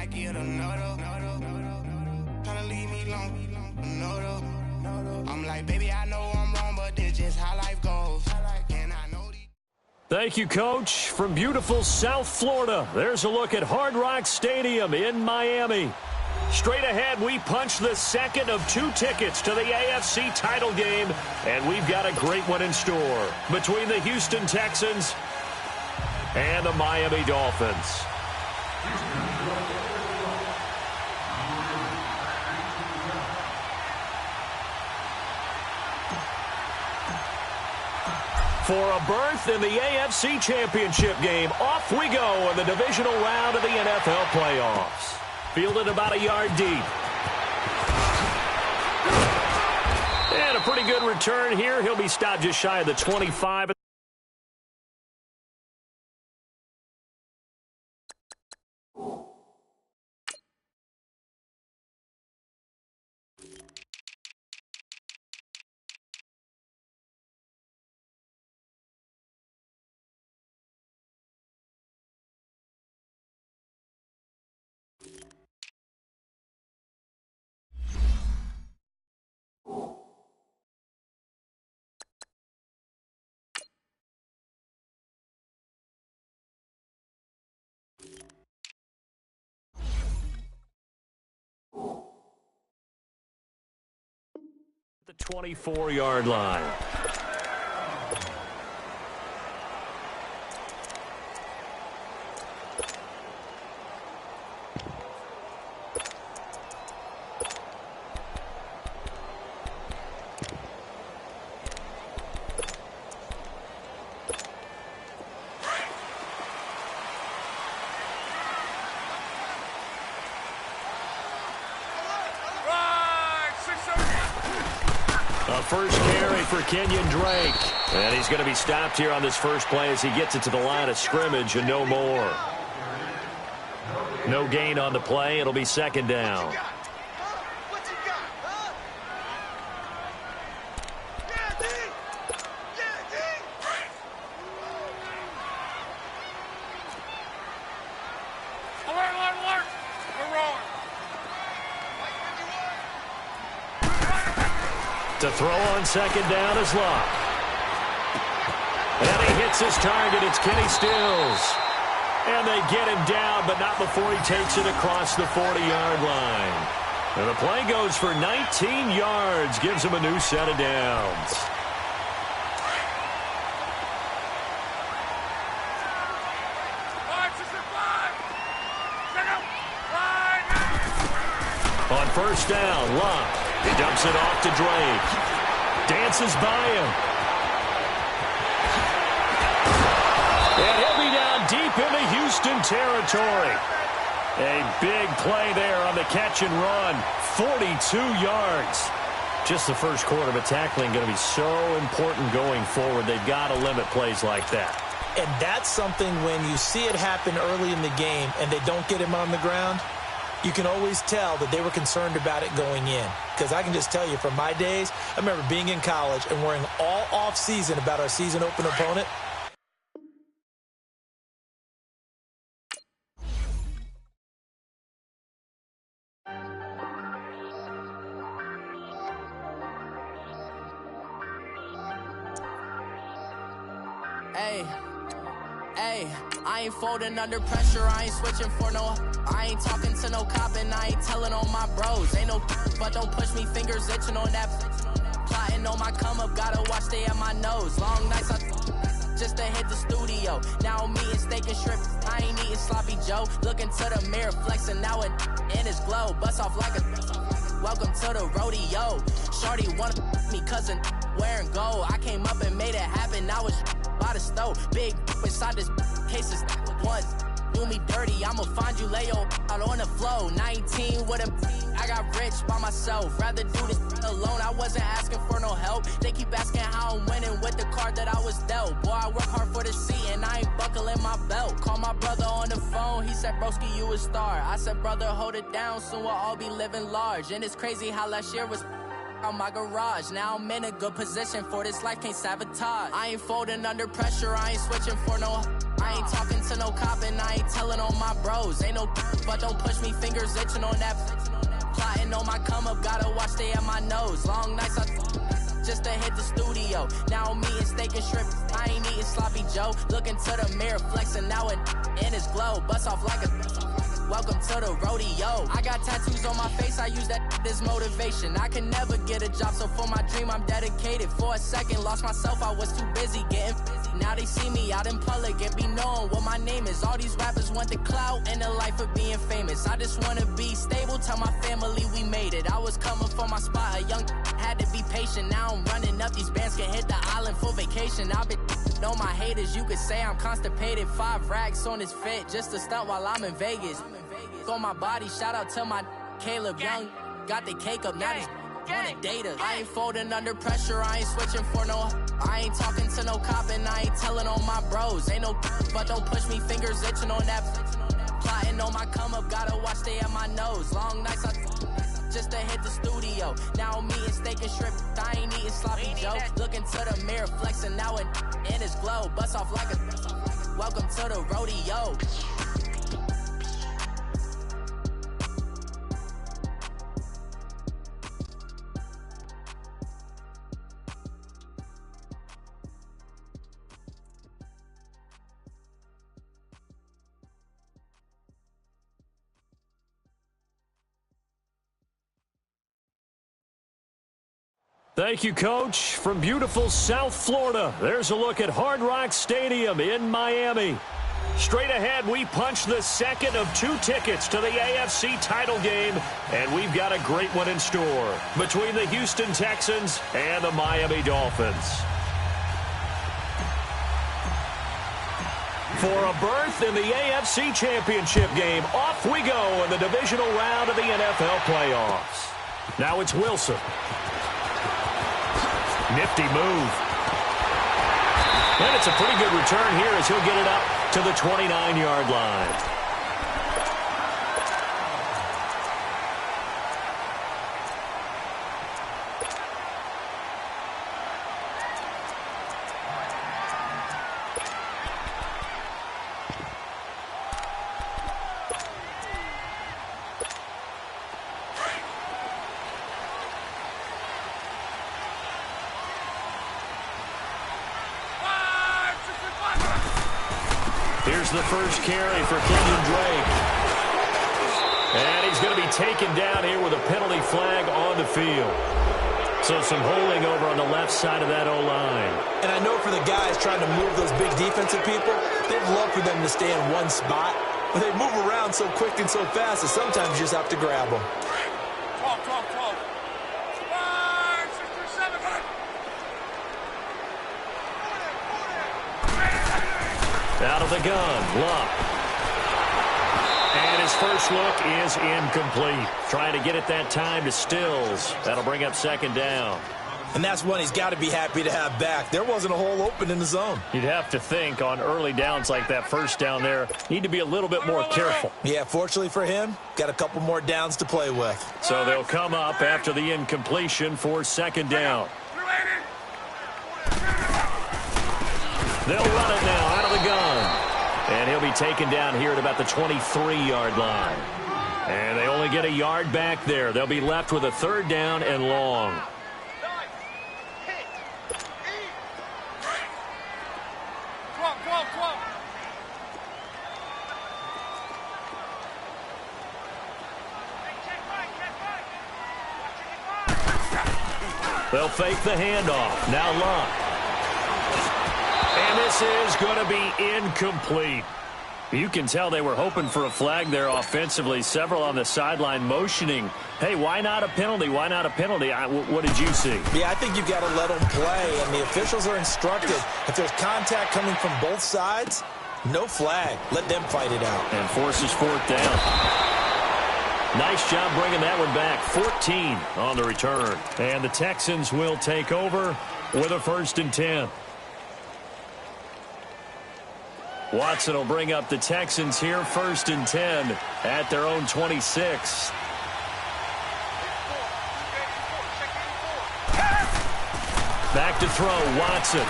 I get another. Tryna leave me alone, another. I'm like, baby, I know I'm wrong, but this just how life goes. And I know these. Thank you, Coach. From beautiful South Florida, there's a look at Hard Rock Stadium in Miami. Straight ahead, we punch the second of 2 tickets to the AFC title game, and we've got a great one in store between the Houston Texans and the Miami Dolphins. For a berth in the AFC Championship game, off we go in the divisional round of the NFL playoffs. Fielded about a yard deep. And a pretty good return here. He'll be stopped just shy of the 25. The 24-yard line. First carry for Kenyon Drake. And he's going to be stopped here on this first play as he gets it to the line of scrimmage and no more. No gain on the play. It'll be second down. To throw on second down is Luck. And he hits his target. It's Kenny Stills. And they get him down, but not before he takes it across the 40-yard line. And the play goes for 19 yards, gives him a new set of downs. On first down, Luck. He dumps it off to Drake. Dances by him. And he'll be down deep into Houston territory. A big play there on the catch and run. 42 yards. Just the first quarter, but tackling going to be so important going forward. They've got to limit plays like that. And that's something when you see it happen early in the game and they don't get him on the ground, you can always tell that they were concerned about it going in. Because I can just tell you from my days, I remember being in college and worrying all off-season about our season open opponent. Hey, I ain't folding under pressure, I ain't switching for no. I ain't talking to no cop and I ain't telling on my bros. Ain't no but don't push me, fingers itching on that. Plotting on my come up, gotta watch stay at my nose. Long nights just to hit the studio. Now I'm eating steak and shrimp, I ain't eating sloppy Joe. Looking to the mirror, flexing now in his glow. Bust off like a welcome to the rodeo. Shorty wanna me cousin wearing gold. I came up and made it happen, I was by the stove. Big inside this cases once. Do me dirty, I'ma find you, lay your out on the floor. 19 with a I got rich by myself. Rather do this alone, I wasn't asking for no help. They keep asking how I'm winning with the card that I was dealt. Boy, I work hard for the seat and I ain't buckling my belt. Call my brother on the phone, he said, broski, you a star. I said, brother, hold it down, soon we'll all be living large. And it's crazy how last year was out my garage. Now I'm in a good position for this life, can't sabotage. I ain't folding under pressure, I ain't switching for no. I ain't talking to no cop and I ain't telling on my bros. Ain't no but don't push me, fingers itching on that. Plotting on my come up, gotta watch stay at my nose. Long nights just to hit the studio. Now I'm eating steak and shrimp. I ain't eating sloppy Joe. Looking to the mirror, flexing now and in his glow. Bust off like a welcome to the rodeo. I got tattoos on my face, I use that as motivation. I can never get a job, so for my dream I'm dedicated. For a second, lost myself, I was too busy getting busy. Now they see me out in public and be knowing what my name is. All these rappers want the clout and the life of being famous. I just wanna be stable, tell my family we made it. I was coming for my spot, a young had to be patient. Now I'm running up, these bands can hit the island for vacation. I've been on my haters, you could say I'm constipated. 5 racks on his fit, just to stunt while I'm in Vegas. On my body, shout out to my Caleb Young. Got the cake up, now these wanna date us. I ain't folding under pressure, I ain't switching for no. I ain't talking to no cop and I ain't telling on my bros. Ain't no but don't push me, fingers itching on that. Plotting on my come up, gotta watch stay at my nose. Long nights just to hit the studio. Now I'm eating steak and shrimp, I ain't eating sloppy Joe. Looking to the mirror, flexing now and in his glow. Bust off like a welcome to the rodeo. Thank you, Coach. From beautiful South Florida, there's a look at Hard Rock Stadium in Miami. Straight ahead, we punch the second of 2 tickets to the AFC title game, and we've got a great one in store between the Houston Texans and the Miami Dolphins. For a berth in the AFC Championship game, off we go in the divisional round of the NFL playoffs. Now it's Wilson. Nifty move. And it's a pretty good return here as he'll get it up to the 29-yard line. Here's the first carry for Kenyon Drake. And he's going to be taken down here with a penalty flag on the field. So some holding over on the left side of that O-line. And I know for the guys trying to move those big defensive people, they'd love for them to stay in one spot. But they move around so quick and so fast that sometimes you just have to grab them. 12. 5, 6, 7. Out of the gun, Luck. And his first look is incomplete. Trying to get it that time to Stills. That'll bring up second down. And that's one he's got to be happy to have back. There wasn't a hole open in the zone. You'd have to think on early downs like that first down there, need to be a little bit more careful. Yeah, fortunately for him, got a couple more downs to play with. So they'll come up after the incompletion for second down. They'll run it now out of the gun. And he'll be taken down here at about the 23-yard line. And they only get a yard back there. They'll be left with a third down and long. They'll fake the handoff. Now Luck. And this is going to be incomplete. You can tell they were hoping for a flag there offensively. Several on the sideline motioning, hey, why not a penalty? Why not a penalty? What did you see? Yeah, I think you've got to let them play, and the officials are instructed. If there's contact coming from both sides, no flag. Let them fight it out. And forces fourth down. Nice job bringing that one back. 14 on the return. And the Texans will take over with a 1st and 10. Watson will bring up the Texans here, 1st and 10 at their own 26. Back to throw, Watson.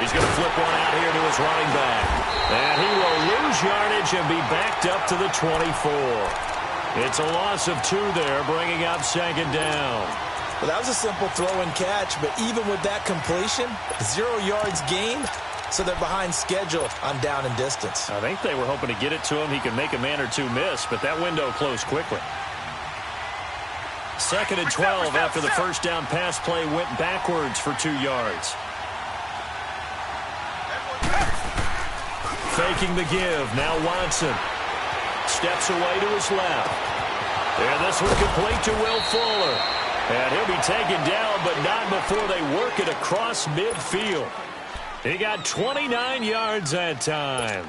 He's going to flip one out here to his running back. And he will lose yardage and be backed up to the 24. It's a loss of 2 there, bringing up second down. Well, that was a simple throw and catch, but even with that completion, 0 yards gained, so they're behind schedule on down and distance. I think they were hoping to get it to him. He could make a man or two miss, but that window closed quickly. Second and 12 after the first down pass play went backwards for 2 yards. Faking the give. Now Watson steps away to his left. And this one complete to Will Fuller. And he'll be taken down, but not before they work it across midfield. He got 29 yards that time.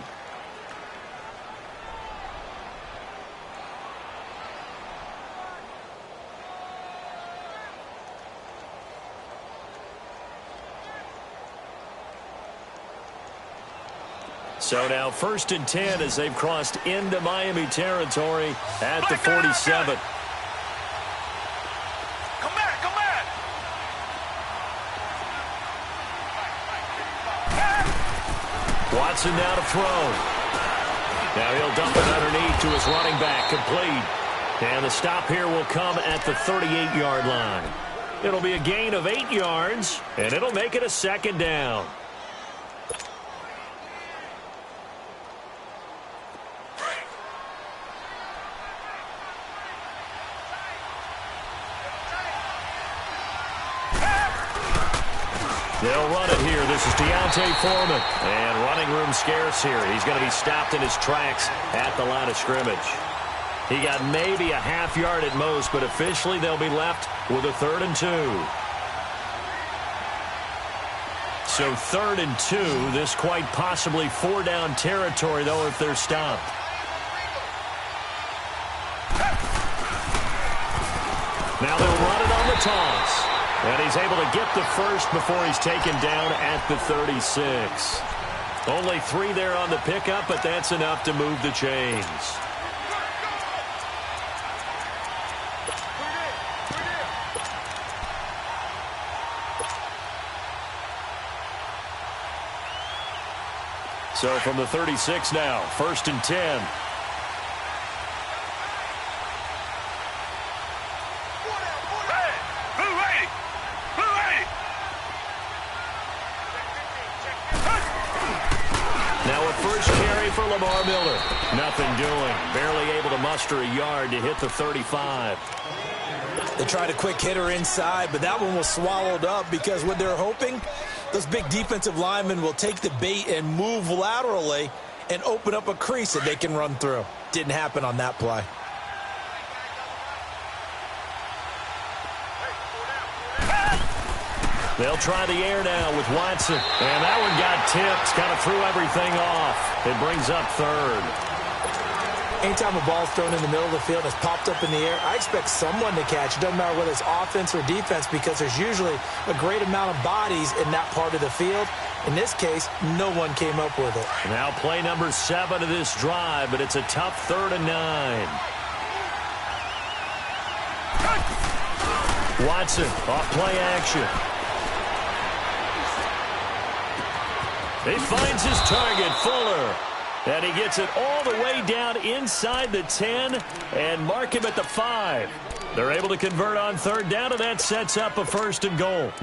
So now 1st and 10 as they've crossed into Miami territory at the 47. Watson now to throw. Now he'll dump it underneath to his running back, complete. And the stop here will come at the 38-yard line. It'll be a gain of 8 yards, and it'll make it a second down. They'll run it here. This is Deontay Foreman. And running room scarce here. He's going to be stopped in his tracks at the line of scrimmage. He got maybe a half yard at most, but officially they'll be left with a 3rd and 2. So 3rd and 2. This quite possibly 4-down territory, though, if they're stopped. Now they'll run it on the toss. And he's able to get the first before he's taken down at the 36. Only 3 there on the pickup, but that's enough to move the chains. So from the 36 now, 1st and 10. For Lamar Miller. Nothing doing. Barely able to muster a yard to hit the 35. They tried a quick hitter inside, but that one was swallowed up because what they're hoping, those big defensive linemen will take the bait and move laterally and open up a crease that they can run through. Didn't happen on that play. They'll try the air now with Watson. And that one got tipped. Kind of threw everything off. It brings up 3rd. Anytime a ball's thrown in the middle of the field and it's popped up in the air, I expect someone to catch. It doesn't matter whether it's offense or defense because there's usually a great amount of bodies in that part of the field. In this case, no one came up with it. Now play number 7 of this drive, but it's a tough 3rd and 9. Watson off play action. He finds his target, Fuller. And he gets it all the way down inside the 10 and mark him at the 5. They're able to convert on 3rd down, and that sets up a 1st and goal.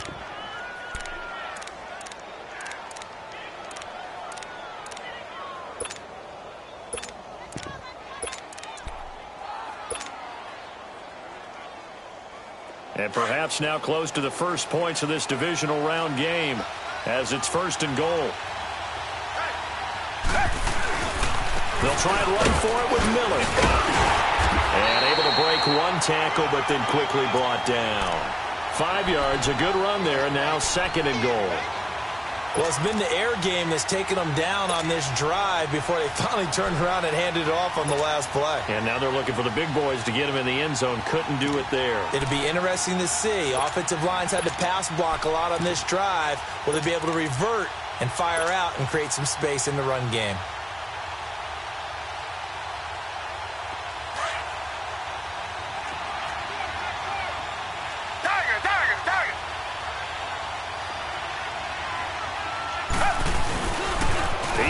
And perhaps now close to the first points of this divisional round game as it's 1st and goal. They'll try and run for it with Miller. And able to break one tackle, but then quickly brought down. 5 yards, a good run there, and now 2nd and goal. Well, it's been the air game that's taken them down on this drive before they finally turned around and handed it off on the last play. And now they're looking for the big boys to get him in the end zone. Couldn't do it there. It'll be interesting to see. Offensive lines had to pass block a lot on this drive. Will they be able to revert and fire out and create some space in the run game?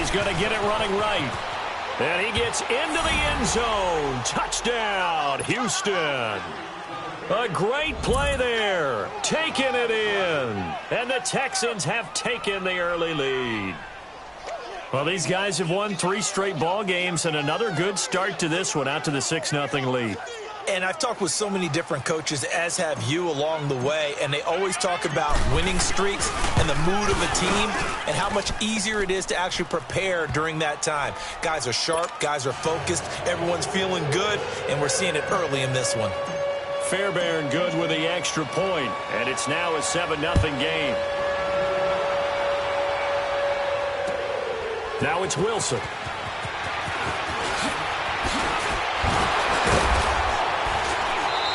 He's going to get it running right. And he gets into the end zone. Touchdown, Houston. A great play there. Taking it in. And the Texans have taken the early lead. Well, these guys have won 3 straight ball games and another good start to this one out to the 6-0 lead. And I've talked with so many different coaches, as have you, along the way, and they always talk about winning streaks and the mood of a team and how much easier it is to actually prepare during that time. Guys are sharp, guys are focused, everyone's feeling good, and we're seeing it early in this one. Fairbairn good with the extra point, and it's now a 7-0 game. Now it's Wilson.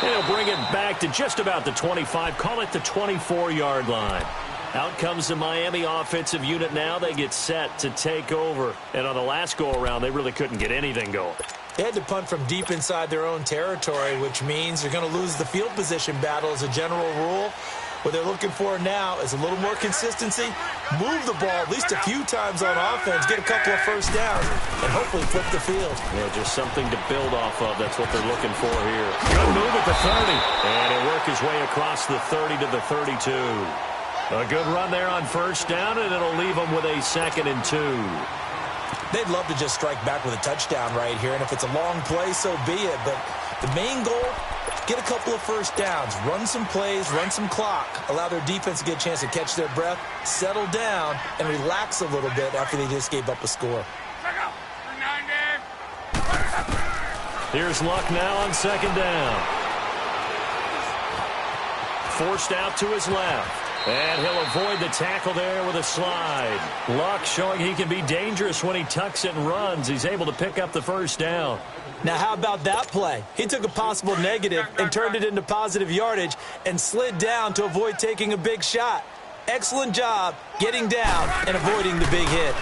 He'll bring it back to just about the 25, call it the 24-yard line. Out comes the Miami offensive unit now. They get set to take over. And on the last go-around, they really couldn't get anything going. They had to punt from deep inside their own territory, which means they're going to lose the field position battle as a general rule. What they're looking for now is a little more consistency, move the ball at least a few times on offense, get a couple of first downs, and hopefully flip the field. Yeah, just something to build off of. That's what they're looking for here. Good move at the 30. And he'll work his way across the 30 to the 32. A good run there on first down, and it'll leave them with a 2nd and 2. They'd love to just strike back with a touchdown right here, and if it's a long play, so be it. But the main goal, get a couple of first downs, run some plays, run some clock, allow their defense to get a chance to catch their breath, settle down, and relax a little bit after they just gave up a score. Here's Luck now on 2nd down. Forced out to his left. And he'll avoid the tackle there with a slide. Luck showing he can be dangerous when he tucks it and runs. He's able to pick up the first down. Now, how about that play? He took a possible negative and turned it into positive yardage and slid down to avoid taking a big shot. Excellent job getting down and avoiding the big hit.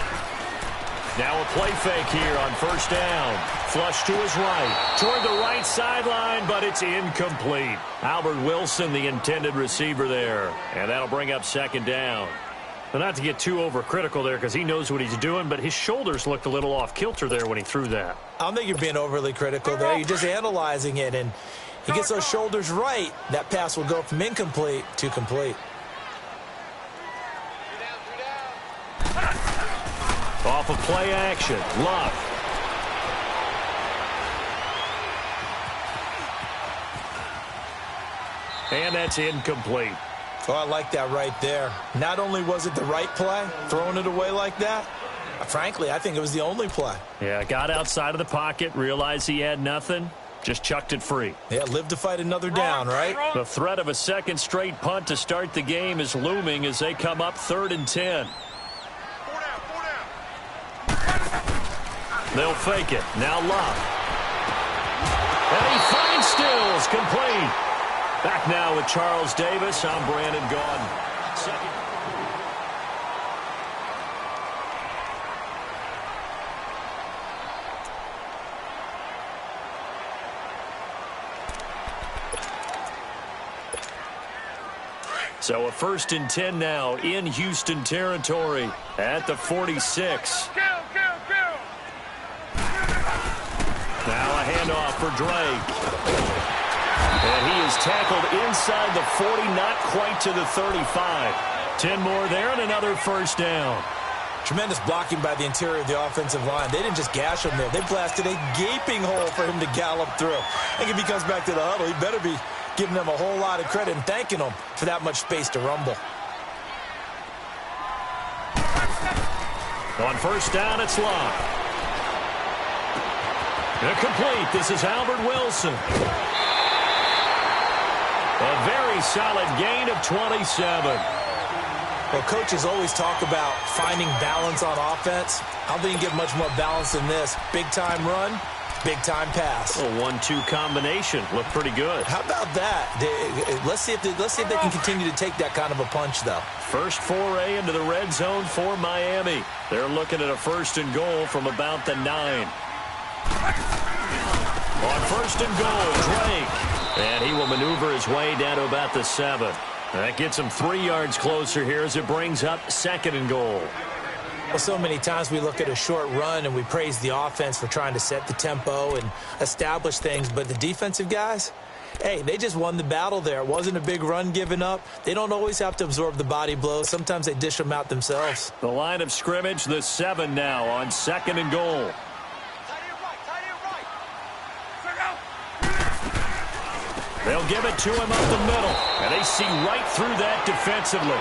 Now a play fake here on first down. Flush to his right. Toward the right sideline, but it's incomplete. Albert Wilson, the intended receiver there. And that'll bring up 2nd down. Well, not to get too overcritical there because he knows what he's doing, but his shoulders looked a little off kilter there when he threw that. I don't think you're being overly critical there. You're just analyzing it, and he gets those shoulders right. That pass will go from incomplete to complete. Off of play action. Luck. And that's incomplete. Oh, I like that right there. Not only was it the right play, throwing it away like that, frankly, I think it was the only play. Yeah, got outside of the pocket, realized he had nothing, just chucked it free. Yeah, live to fight another down, right? The threat of a 2nd straight punt to start the game is looming as they come up 3rd and 10. They'll fake it. Now Luck. And he finds Stills, complete. Back now with Charles Davis. I'm Brandon Gaudin. Second. So a 1st and 10 now in Houston territory at the 46. Now a handoff for Drake. And he is tackled inside the 40, not quite to the 35. 10 more there and another first down. Tremendous blocking by the interior of the offensive line. They didn't just gash him there. They blasted a gaping hole for him to gallop through. I think if he comes back to the huddle, he better be giving them a whole lot of credit and thanking them for that much space to rumble. On first down, it's Luck. Complete. This is Albert Wilson. A very solid gain of 27. Well, coaches always talk about finding balance on offense. I don't think you can get much more balance than this. Big-time run, big-time pass. A 1-2 combination. Looked pretty good. How about that? Let's see if they can continue to take that kind of a punch, though. First foray into the red zone for Miami. They're looking at a 1st and goal from about the 9. On 1st and goal, Drake. And he will maneuver his way down to about the 7. That gets him 3 yards closer here as it brings up 2nd and goal. Well, so many times we look at a short run and we praise the offense for trying to set the tempo and establish things, but the defensive guys, hey, they just won the battle there. It wasn't a big run given up. They don't always have to absorb the body blows. Sometimes they dish them out themselves. The line of scrimmage, the 7 now on 2nd and goal. They'll give it to him up the middle, and they see right through that defensively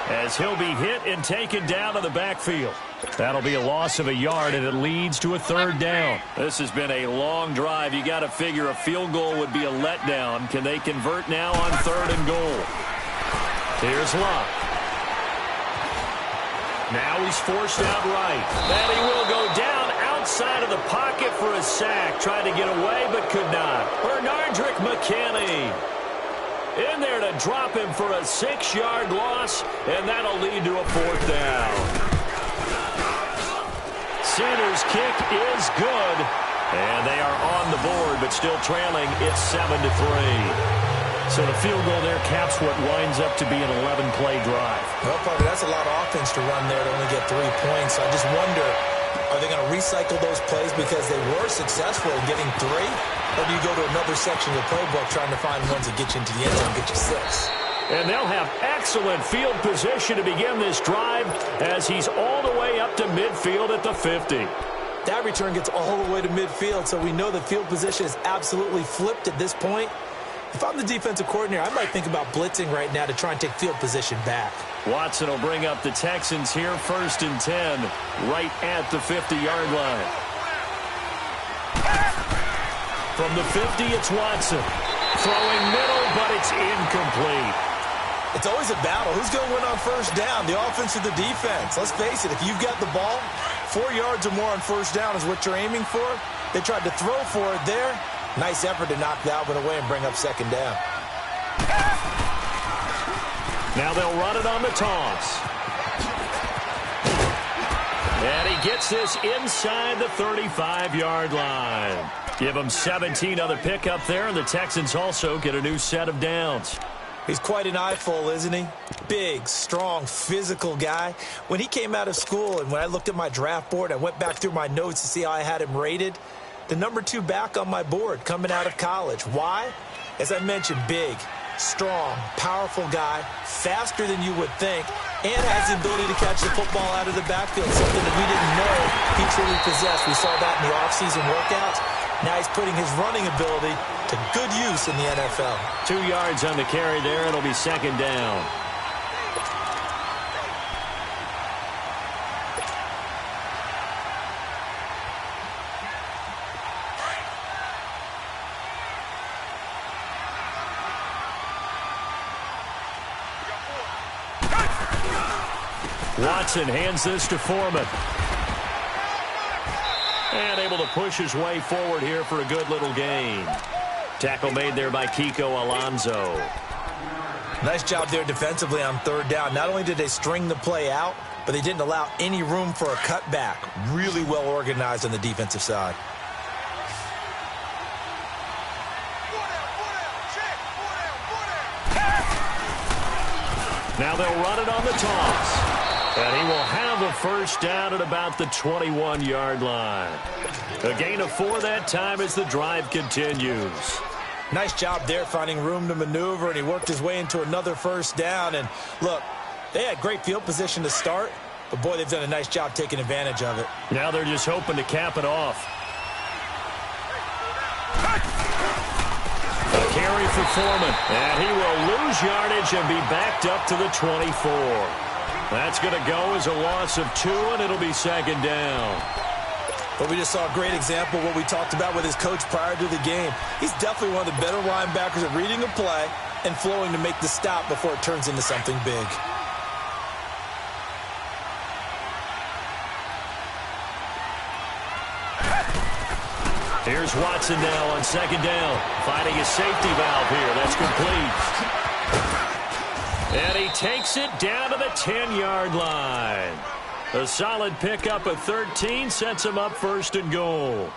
as he'll be hit and taken down to the backfield. That'll be a loss of a yard, and it leads to a 3rd down. This has been a long drive. You got to figure a field goal would be a letdown. Can they convert now on 3rd and goal? Here's Luck. Now he's forced out right. And he will go down outside of the pocket for a sack. Tried to get away, but could not. Bernardrick McKinney in there to drop him for a 6-yard loss, and that'll lead to a 4th down. Center's kick is good, and they are on the board, but still trailing. It's 7-3. So the field goal there caps what winds up to be an 11-play drive. Well, Parker, that's a lot of offense to run there to only get 3 points. I just wonder, are they going to recycle those plays because they were successful in getting 3? Or do you go to another section of the playbook trying to find ones that get you into the end zone and get you 6? And they'll have excellent field position to begin this drive as he's all the way up to midfield at the 50. That return gets all the way to midfield, so we know the field position is absolutely flipped at this point. If I'm the defensive coordinator, I might think about blitzing right now to try and take field position back. Watson will bring up the Texans here, 1st and 10, right at the 50-yard line. From the 50, it's Watson. Throwing middle, but it's incomplete. It's always a battle. Who's going to win on 1st down, the offense or the defense? Let's face it, if you've got the ball, 4 yards or more on 1st down is what you're aiming for. They tried to throw for it there. Nice effort to knock that one away and bring up 2nd down. Now they'll run it on the toss. And he gets this inside the 35-yard line. Give him 17 on the pickup there, and the Texans also get a new set of downs. He's quite an eyeful, isn't he? Big, strong, physical guy. When he came out of school and when I looked at my draft board, I went back through my notes to see how I had him rated. The number 2 back on my board coming out of college. Why? As I mentioned, big, strong, powerful guy, faster than you would think, and has the ability to catch the football out of the backfield, something that we didn't know he truly possessed. We saw that in the offseason workouts. Now he's putting his running ability to good use in the NFL. 2 yards on the carry there. It'll be 2nd down. Watson hands this to Foreman. And able to push his way forward here for a good little gain. Tackle made there by Kiko Alonso. Nice job there defensively on 3rd down. Not only did they string the play out, but they didn't allow any room for a cutback. Really well organized on the defensive side. Now they'll run it on the toss. And he will have a 1st down at about the 21-yard line. A gain of 4 that time as the drive continues. Nice job there finding room to maneuver, and he worked his way into another 1st down. And look, they had great field position to start, but boy, they've done a nice job taking advantage of it. Now they're just hoping to cap it off. A carry for Foreman, and he will lose yardage and be backed up to the 24. That's going to go as a loss of 2, and it'll be 2nd down. But we just saw a great example of what we talked about with his coach prior to the game. He's definitely one of the better linebackers at reading a play and flowing to make the stop before it turns into something big. Here's Watson now on 2nd down. Finding a safety valve here. That's complete. And he takes it down to the 10-yard line. A solid pickup of 13 sets him up 1st and goal.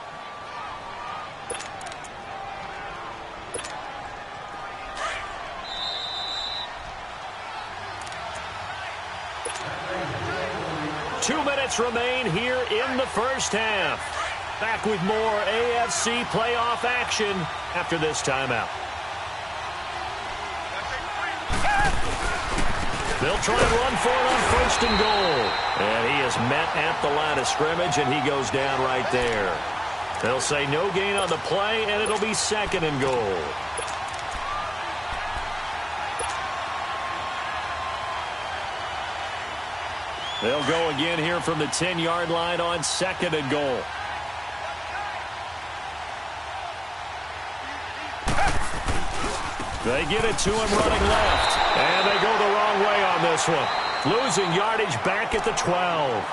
minutes remain here in the first half. Back with more AFC playoff action after this timeout. They'll try and run for it on first and goal. And he is met at the line of scrimmage, and he goes down right there. They'll say no gain on the play, and it'll be second and goal. They'll go again here from the 10-yard line on second and goal. They get it to him running left. And they go the wrong way on this one. Losing yardage back at the 12.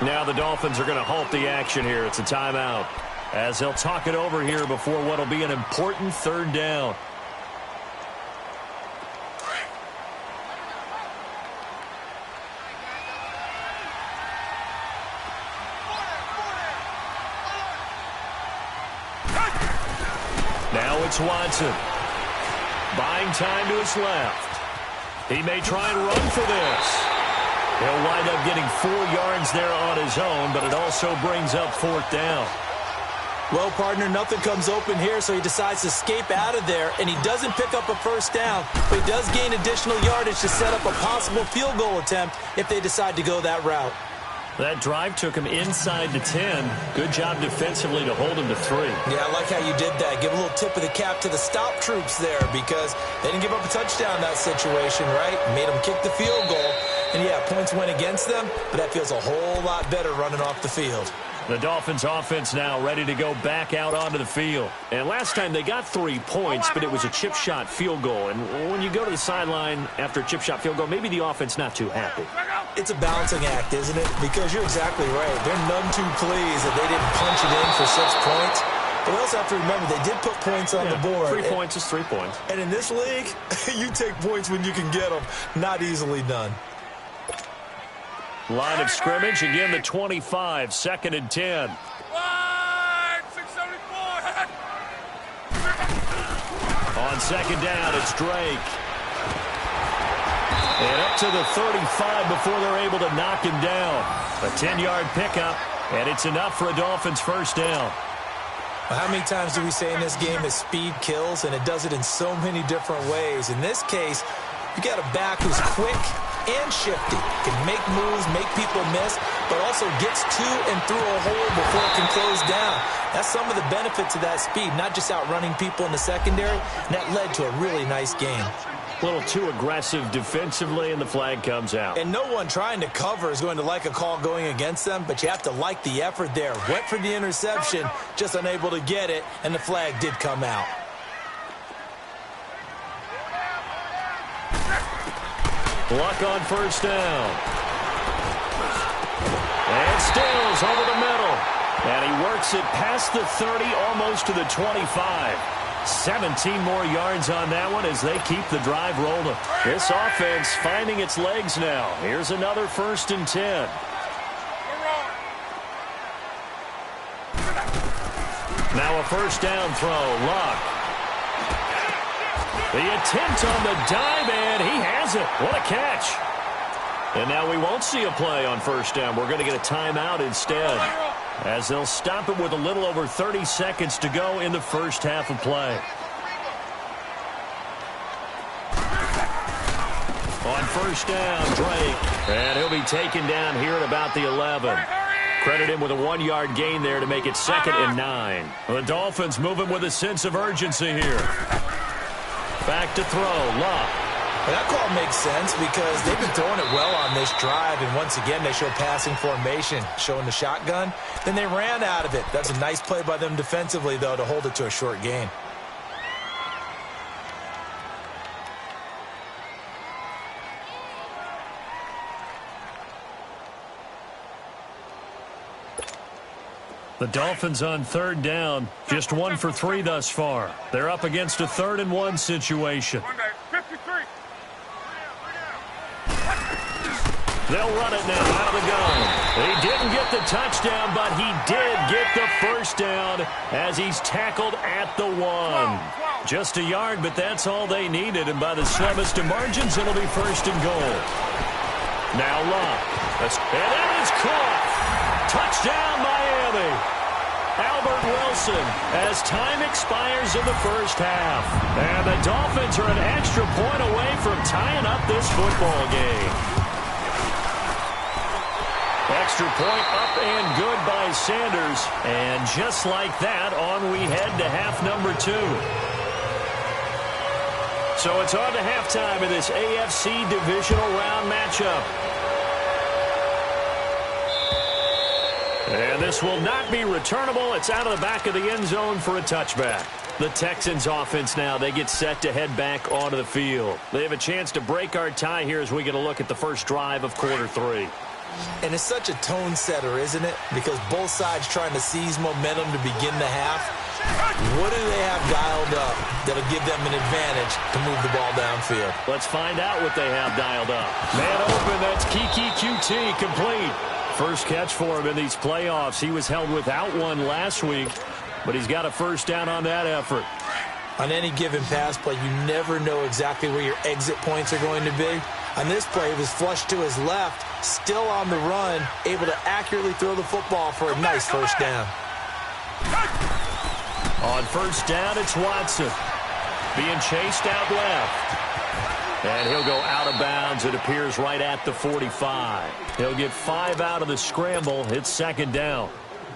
Now the Dolphins are going to halt the action here. It's a timeout. As they'll talk it over here before what will be an important third down. Now it's Watson. Buying time to his left. He may try and run for this. He'll wind up getting 4 yards there on his own, but it also brings up fourth down. Well, partner, nothing comes open here, so he decides to escape out of there, and he doesn't pick up a first down, but he does gain additional yardage to set up a possible field goal attempt if they decide to go that route. That drive took him inside the 10. Good job defensively to hold him to 3. Yeah, I like how you did that. Give a little tip of the cap to the stop troops there because they didn't give up a touchdown in that situation, right? Made them kick the field goal. And, yeah, points went against them, but that feels a whole lot better running off the field. The Dolphins offense now ready to go back out onto the field. And last time they got 3 points, but it was a chip shot field goal. And when you go to the sideline after a chip shot field goal, maybe the offense not too happy. It's a balancing act, isn't it? Because you're exactly right. They're none too pleased that they didn't punch it in for 6 points. But we also have to remember they did put points on the board. 3 points is 3 points. And in this league, you take points when you can get them. Not easily done. Line of scrimmage, again the 25, second and 10. 674. On second down, it's Drake. And up to the 35 before they're able to knock him down. A 10-yard pickup, and it's enough for a Dolphins first down. Well, how many times do we say in this game that speed kills, and it does it in so many different ways. In this case, you got a back who's quick and shifty, can make moves, make people miss, but also gets to and through a hole before it can close down. That's some of the benefits of that speed, not just outrunning people in the secondary, and that led to a really nice game. A little too aggressive defensively, and the flag comes out. And no one trying to cover is going to like a call going against them, but you have to like the effort there. Went for the interception, just unable to get it, and the flag did come out. Luck on first down. And Stills over the middle. And he works it past the 30, almost to the 25. 17 more yards on that one as they keep the drive rolling. This offense finding its legs now. Here's another first and 10. Now a first down throw. Luck. The attempt on the dive, and he has it. What a catch. And now we won't see a play on first down. We're going to get a timeout instead, as they'll stop it with a little over 30 seconds to go in the first half of play. On first down, Drake. And he'll be taken down here at about the 11. Credit him with a 1-yard gain there to make it second and 9. The Dolphins moving with a sense of urgency here. Back to throw, Luck. Well, that call makes sense because they've been throwing it well on this drive, and once again they show passing formation, showing the shotgun. Then they ran out of it. That's a nice play by them defensively, though, to hold it to a short gain. The Dolphins on third down, just 1 for 3 thus far. They're up against a 3rd and 1 situation. 53. They'll run it now out of the gun. He didn't get the touchdown, but he did get the first down as he's tackled at the 1. Just a yard, but that's all they needed, and by the slimmest of margins, it'll be first and goal. Now Luck. And that is caught. Touchdown, Miami. Albert Wilson as time expires in the first half. And the Dolphins are an extra point away from tying up this football game. Extra point up and good by Sanders. And just like that, on we head to half number 2. So it's on to halftime in this AFC divisional round matchup. And this will not be returnable. It's out of the back of the end zone for a touchback. The Texans offense now, they get set to head back onto the field. They have a chance to break our tie here as we get a look at the first drive of quarter 3. And it's such a tone setter, isn't it? Because both sides trying to seize momentum to begin the half. What do they have dialed up that'll give them an advantage to move the ball downfield? Let's find out what they have dialed up. Man open, that's Kiki QT, complete. First catch for him in these playoffs. He was held without one last week, but he's got a first down on that effort. On any given pass play, you never know exactly where your exit points are going to be. On this play, he was flushed to his left, still on the run, able to accurately throw the football for a nice first down. On first down, it's Watson being chased out left. And he'll go out of bounds. It appears right at the 45. He'll get 5 out of the scramble. It's second down.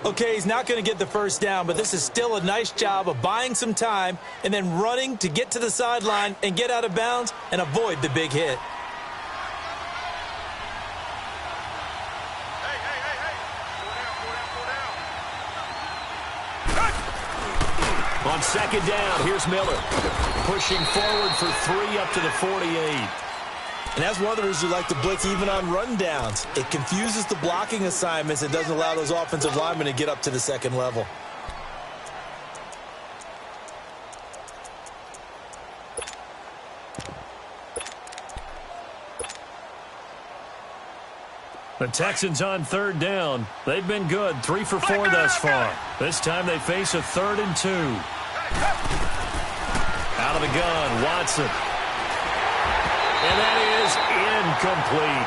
Okay, he's not going to get the first down, but this is still a nice job of buying some time and then running to get to the sideline and get out of bounds and avoid the big hit. On second down, here's Miller. Pushing forward for 3 up to the 48. And that's one of the reasons you like to blitz even on rundowns. It confuses the blocking assignments and doesn't allow those offensive linemen to get up to the second level. The Texans on third down. They've been good, 3 for 4 thus far. This time they face a 3rd and 2. Out of the gun, Watson. And that is incomplete.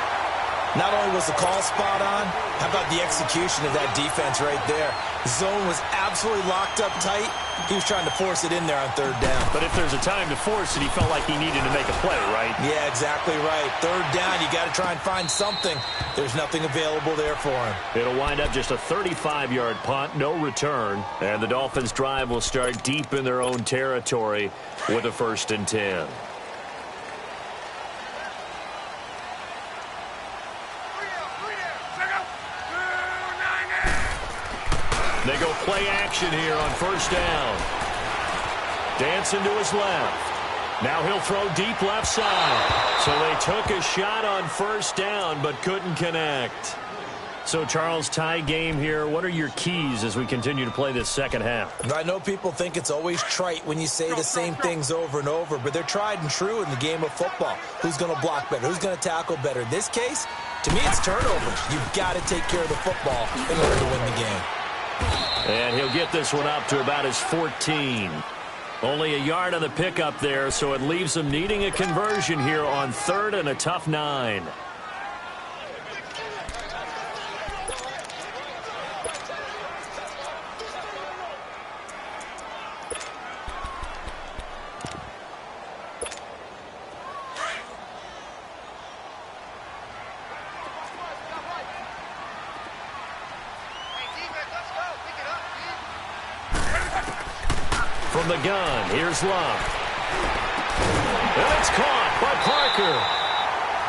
Not only was the call spot on, how about the execution of that defense right there? The zone was absolutely locked up tight. He was trying to force it in there on third down. But if there's a time to force it, he felt like he needed to make a play, right? Yeah, exactly right. Third down, you got to try and find something. There's nothing available there for him. It'll wind up just a 35-yard punt, no return. And the Dolphins' drive will start deep in their own territory with a 1st and 10. They go play action here on first down. Dancing to his left. Now he'll throw deep left side. So they took a shot on first down but couldn't connect. So, Charles, tie game here. What are your keys as we continue to play this second half? I know people think it's always trite when you say the same things over and over, but they're tried and true in the game of football. Who's going to block better? Who's going to tackle better? In this case, to me, it's turnovers. You've got to take care of the football in order to win the game. And he'll get this one up to about his 14. Only a yard on the pickup there, so it leaves them needing a conversion here on 3rd and a tough 9. From the gun, here's Love. And it's caught by Parker.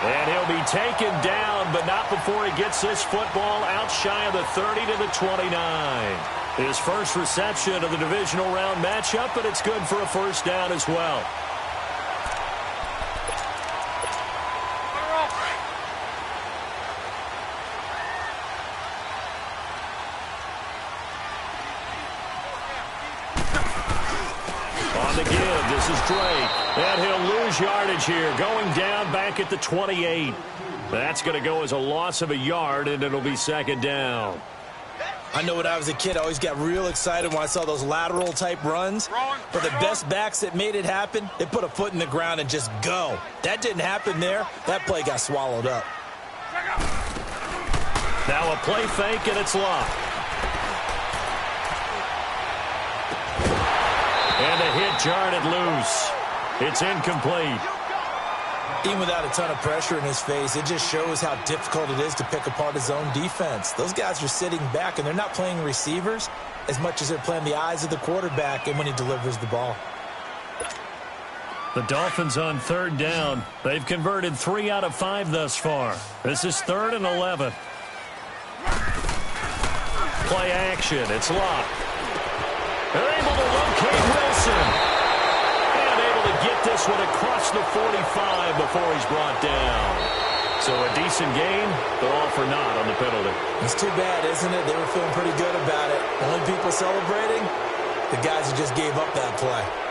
And he'll be taken down, but not before he gets this football out shy of the 30 to the 29. His first reception of the divisional round matchup, but it's good for a first down as well. This is Drake, and he'll lose yardage here, going down back at the 28. That's going to go as a loss of a yard, and it'll be second down. I know when I was a kid, I always got real excited when I saw those lateral-type runs. But the best backs that made it happen, they put a foot in the ground and just go. That didn't happen there. That play got swallowed up. Now a play fake, and it's locked. And a hit jarred it loose. It's incomplete. Even without a ton of pressure in his face, it just shows how difficult it is to pick apart his own defense. Those guys are sitting back, and they're not playing receivers as much as they're playing the eyes of the quarterback and when he delivers the ball. The Dolphins on third down. They've converted 3 out of 5 thus far. This is 3rd and 11. Play action. It's locked. They're able to locate Wilson. And able to get this one across the 45 before he's brought down. So a decent game, but all for naught on the penalty. It's too bad, isn't it? They were feeling pretty good about it. Only people celebrating? The guys who just gave up that play.